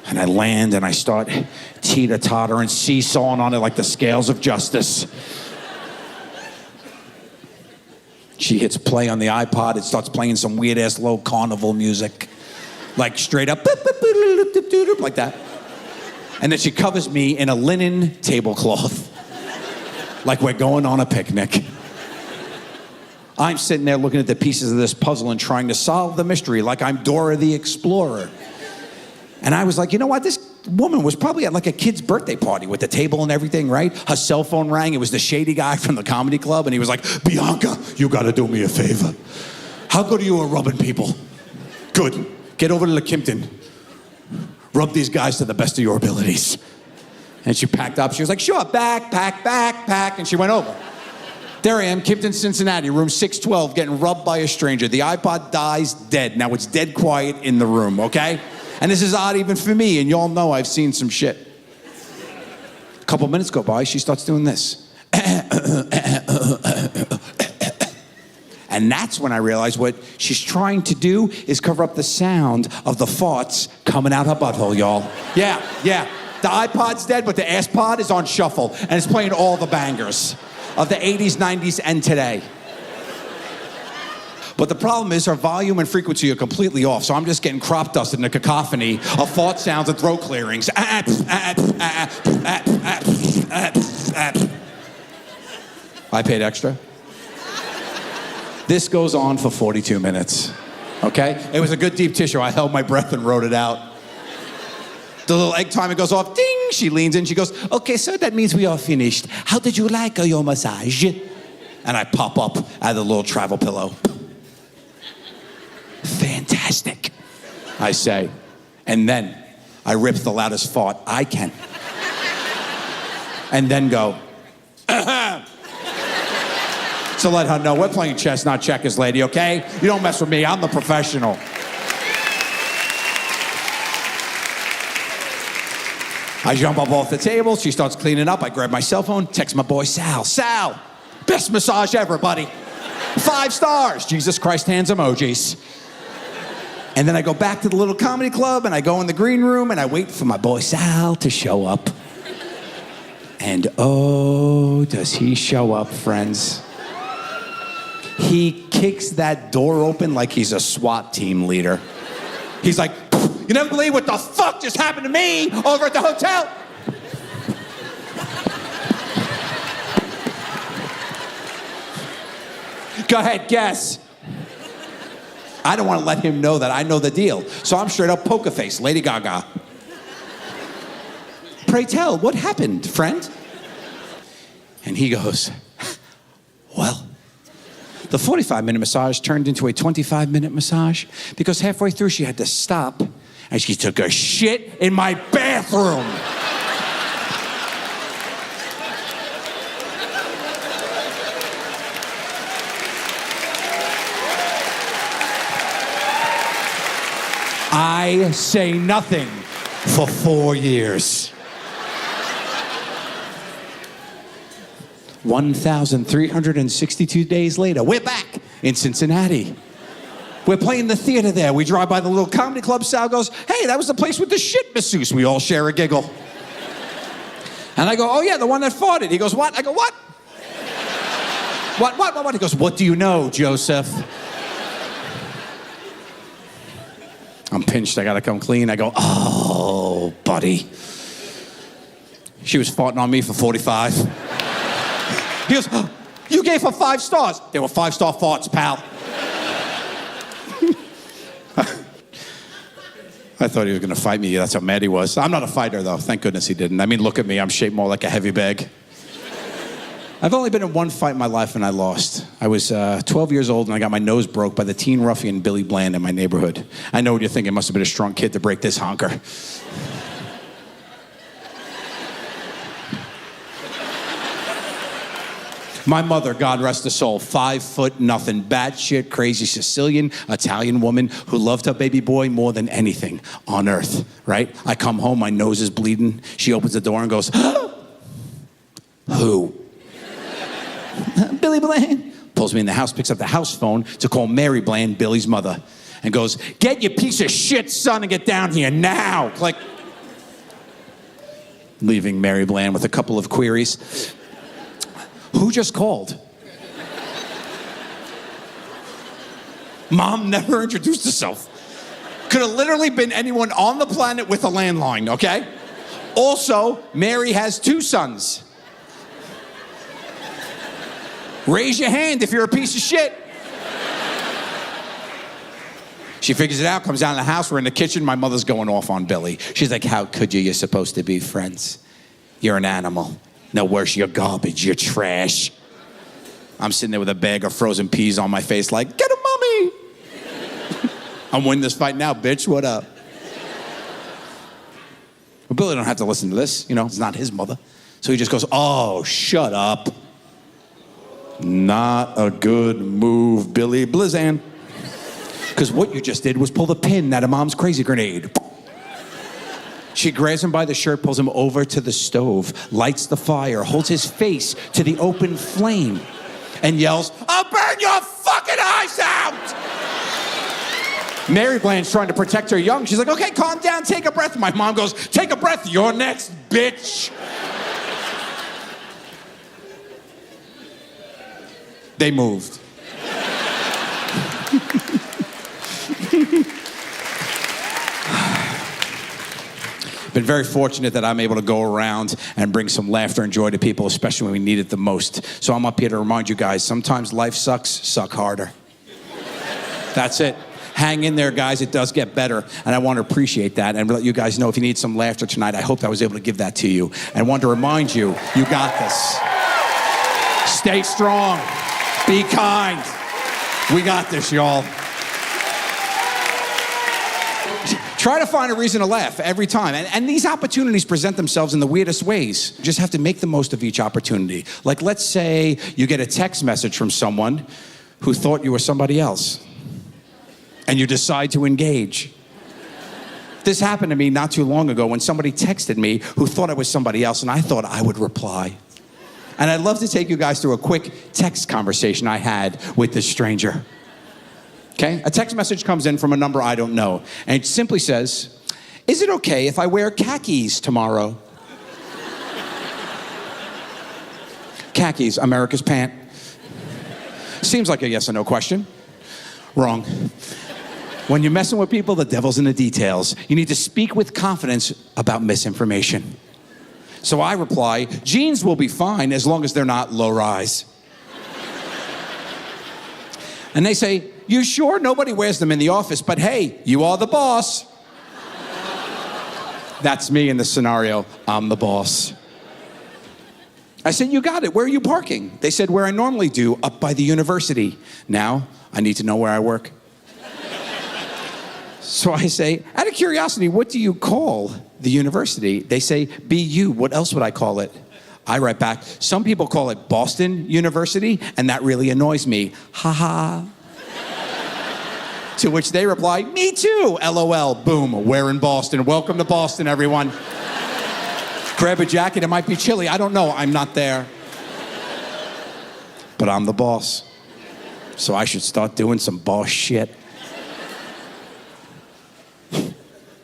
And I land and I start teeter-tottering, seesawing on it like the scales of justice. She hits play on the iPod. It starts playing some weird-ass low carnival music. Like straight up, like that. And then she covers me in a linen tablecloth. Like we're going on a picnic. I'm sitting there looking at the pieces of this puzzle and trying to solve the mystery like I'm Dora the Explorer. And I was like, you know what? This woman was probably at like a kid's birthday party with the table and everything, right? Her cell phone rang. It was the shady guy from the comedy club. And he was like, Bianca, you got to do me a favor. How good are you at rubbing people? Good. Get over to the Kimpton. Rub these guys to the best of your abilities. And she packed up. She was like, sure, back. And she went over. There I am, Kimpton, Cincinnati, room 612, getting rubbed by a stranger. The iPod dies dead. Now it's dead quiet in the room, okay? And this is odd even for me, and y'all know I've seen some shit. A couple minutes go by, she starts doing this. And that's when I realized what she's trying to do is cover up the sound of the farts coming out her butthole, y'all. Yeah. The iPod's dead, but the ass pod is on shuffle, and it's playing all the bangers of the 80s, 90s, and today. But the problem is her volume and frequency are completely off, so I'm just getting crop dusted in a cacophony of fart sounds and throat clearings. I paid extra. This goes on for 42 minutes, okay? It was a good deep tissue. I held my breath and wrote it out. The little egg timer goes off, ding! She leans in, she goes, okay, sir, that means we are finished. How did you like your massage? And I pop up out of the little travel pillow. Fantastic, I say. And then I rip the loudest fart I can. And then go, to let her know we're playing chess, not checkers, lady, okay? You don't mess with me, I'm the professional. I jump up off the table, she starts cleaning up, I grab my cell phone, text my boy Sal. Sal, best massage ever, buddy. 5 stars, Jesus Christ hands emojis. And then I go back to the little comedy club and I go in the green room and I wait for my boy Sal to show up. And oh, does he show up, friends. He kicks that door open like he's a SWAT team leader. He's like, you never believe what the fuck just happened to me over at the hotel? Go ahead, guess. I don't want to let him know that I know the deal. So I'm straight up poker face, Lady Gaga. Pray tell, what happened, friend? And he goes, well, the 45-minute massage turned into a 25-minute massage because halfway through she had to stop and she took a shit in my bathroom. I say nothing for 4 years. 1,362 days later, we're back in Cincinnati. We're playing the theater there. We drive by the little comedy club. Sal goes, hey, that was the place with the shit masseuse. We all share a giggle. And I go, oh yeah, the one that farted. He goes, what? I go, what? What? He goes, what do you know, Joseph? I'm pinched, I gotta come clean. I go, oh, buddy. She was farting on me for 45. He goes, oh, you gave her 5 stars. They were 5-star farts, pal. I thought he was gonna fight me. That's how mad he was. I'm not a fighter, though. Thank goodness he didn't. I mean, look at me. I'm shaped more like a heavy bag. I've only been in one fight in my life, and I lost. I was 12 years old, and I got my nose broke by the teen ruffian Billy Bland in my neighborhood. I know what you're thinking. Must have been a strong kid to break this honker. My mother, God rest her soul, 5 foot nothing, batshit crazy Sicilian Italian woman who loved her baby boy more than anything on earth, right? I come home, my nose is bleeding. She opens the door and goes, who? Billy Bland. Pulls me in the house, picks up the house phone to call Mary Bland, Billy's mother, and goes, get your piece of shit son and get down here now. Like, leaving Mary Bland with a couple of queries. Who just called? Mom never introduced herself. Could have literally been anyone on the planet with a landline, okay? Also, Mary has 2 sons. Raise your hand if you're a piece of shit. She figures it out, comes down to the house, we're in the kitchen, my mother's going off on Billy. She's like, how could you? You're supposed to be friends. You're an animal. No worse, you're garbage, you're trash. I'm sitting there with a bag of frozen peas on my face like, get him, mommy. I'm winning this fight now, bitch, what up? Well, Billy don't have to listen to this, you know, it's not his mother. So he just goes, oh, shut up. Not a good move, Billy Blizzan. Because what you just did was pull the pin out of Mom's crazy grenade. She grabs him by the shirt, pulls him over to the stove, lights the fire, holds his face to the open flame, and yells, I'll burn your fucking eyes out! Mary Bland's trying to protect her young. She's like, okay, calm down, take a breath. My mom goes, take a breath, you're next, bitch. They moved. Been very fortunate that I'm able to go around and bring some laughter and joy to people, especially when we need it the most. So I'm up here to remind you guys, sometimes life sucks, suck harder. That's it. Hang in there, guys. It does get better. And I want to appreciate that and let you guys know if you need some laughter tonight, I hope I was able to give that to you. And want to remind you, you got this. Stay strong. Be kind. We got this, y'all. Try to find a reason to laugh every time. And these opportunities present themselves in the weirdest ways. You just have to make the most of each opportunity. Like, let's say you get a text message from someone who thought you were somebody else. And you decide to engage. This happened to me not too long ago when somebody texted me who thought I was somebody else, and I thought I would reply. And I'd love to take you guys through a quick text conversation I had with this stranger. Okay? A text message comes in from a number I don't know, and it simply says, is it okay if I wear khakis tomorrow? Khakis, America's pant. Seems like a yes or no question. Wrong. When you're messing with people, the devil's in the details. You need to speak with confidence about misinformation. So I reply, jeans will be fine as long as they're not low-rise. And they say, you sure? Nobody wears them in the office, but hey, you are the boss. That's me in the scenario. I'm the boss. I said, you got it. Where are you parking? They said, where I normally do, up by the university. Now, I need to know where I work. So I say, out of curiosity, what do you call the university? They say, BU. What else would I call it? I write back, some people call it Boston University, and that really annoys me. Ha ha. To which they reply, me too, LOL. Boom, we're in Boston. Welcome to Boston, everyone. Grab a jacket, it might be chilly. I don't know, I'm not there. But I'm the boss. So I should start doing some boss shit.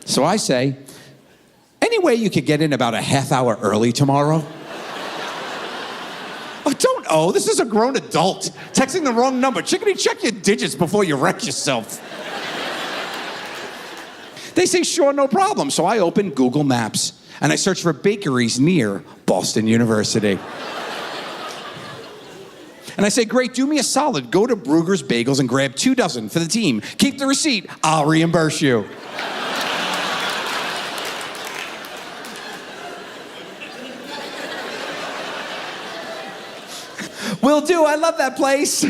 So I say, any way you could get in about a half hour early tomorrow? I don't know. This is a grown adult. Texting the wrong number. Chickadee, check your digits before you wreck yourself. They say, sure, no problem. So I open Google Maps and I search for bakeries near Boston University. And I say, great, do me a solid. Go to Brugger's Bagels and grab 2 dozen for the team. Keep the receipt. I'll reimburse you. Will do. I love that place.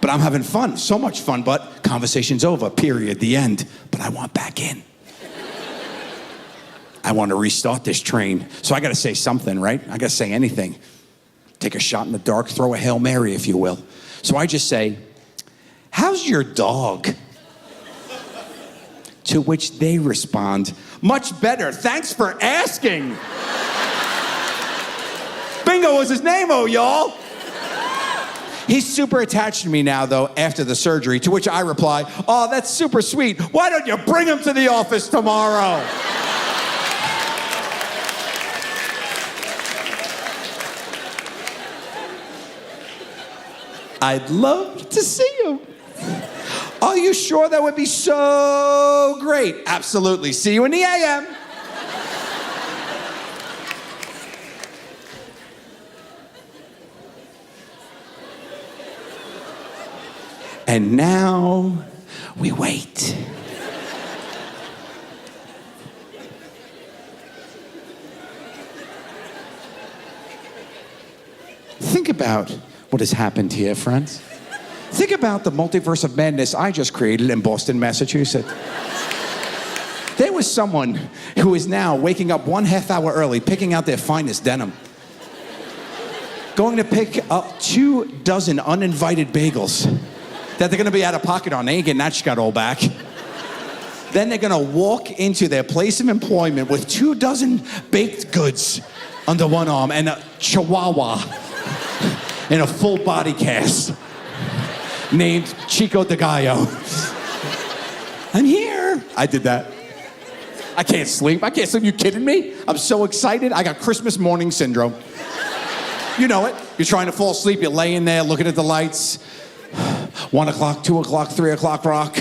But I'm having fun. So much fun. But conversation's over. Period. The end. But I want back in. I want to restart this train. So I got to say something, right? I got to say anything. Take a shot in the dark. Throw a Hail Mary, if you will. So I just say, how's your dog? To which they respond, much better. Thanks for asking. Bingo was his name, oh, y'all. He's super attached to me now, though, after the surgery, to which I reply, oh, that's super sweet. Why don't you bring him to the office tomorrow? I'd love to see him. Are you sure? That would be so great. Absolutely. See you in the AM. And now we wait. Think about what has happened here, friends. Think about the multiverse of madness I just created in Boston, Massachusetts. There was someone who is now waking up 1/2 hour early, picking out their finest denim. Going to pick up 2 dozen uninvited bagels that they're gonna be out of pocket on. They ain't getting that scuttle back. Then they're gonna walk into their place of employment with 2 dozen baked goods under one arm and a chihuahua in a full body cast named Chico de Gallo. I'm here. I did that. I can't sleep. You kidding me? I'm so excited. I got Christmas morning syndrome. You know it. You're trying to fall asleep. You're laying there looking at the lights. 1 o'clock, 2 o'clock, 3 o'clock rock.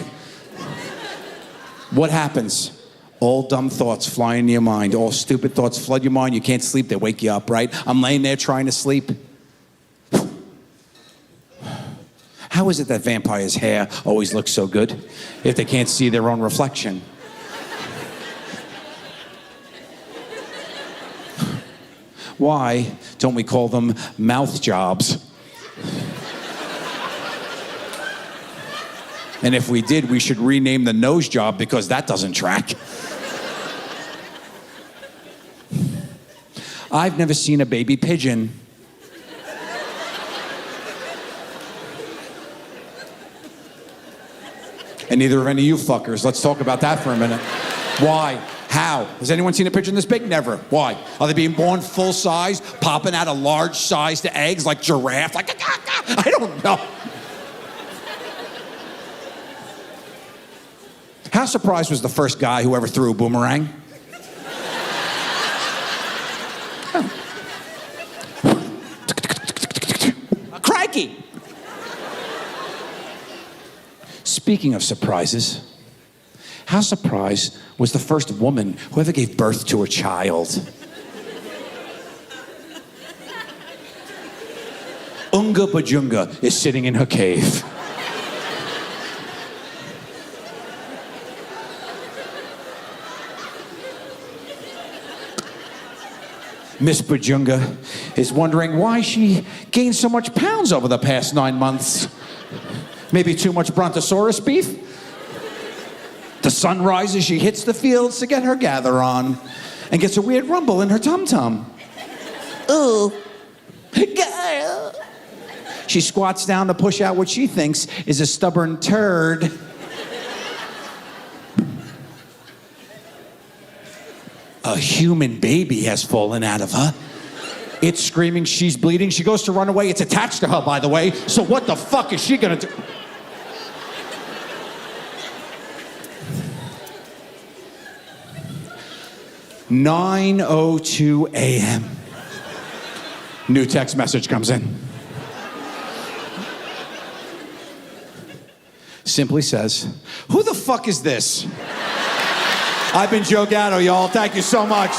What happens? All dumb thoughts fly into your mind. All stupid thoughts flood your mind. You can't sleep. They wake you up, right? I'm laying there trying to sleep. How is it that vampires' hair always looks so good if they can't see their own reflection? Why don't we call them mouth jobs? And if we did, we should rename the nose job because that doesn't track. I've never seen a baby pigeon. And neither have any of you fuckers. Let's talk about that for a minute. Why? How? Has anyone seen a pigeon this big? Never. Why? Are they being born full size, popping out a large sized eggs like giraffe? Like, I don't know. How surprised was the first guy who ever threw a boomerang? Crikey! Speaking of surprises, how surprised was the first woman who ever gave birth to a child? Unga Bajunga is sitting in her cave. Miss Bajunga is wondering why she gained so much pounds over the past 9 months. Maybe too much brontosaurus beef? The sun rises, she hits the fields to get her gather on and gets a weird rumble in her tum-tum. Ooh. She squats down to push out what she thinks is a stubborn turd. A human baby has fallen out of her. It's screaming, she's bleeding. She goes to run away. It's attached to her, by the way. So what the fuck is she gonna do? 9:02 a.m. New text message comes in. Simply says, "Who the fuck is this?" I've been Joe Gatto, y'all. Thank you so much.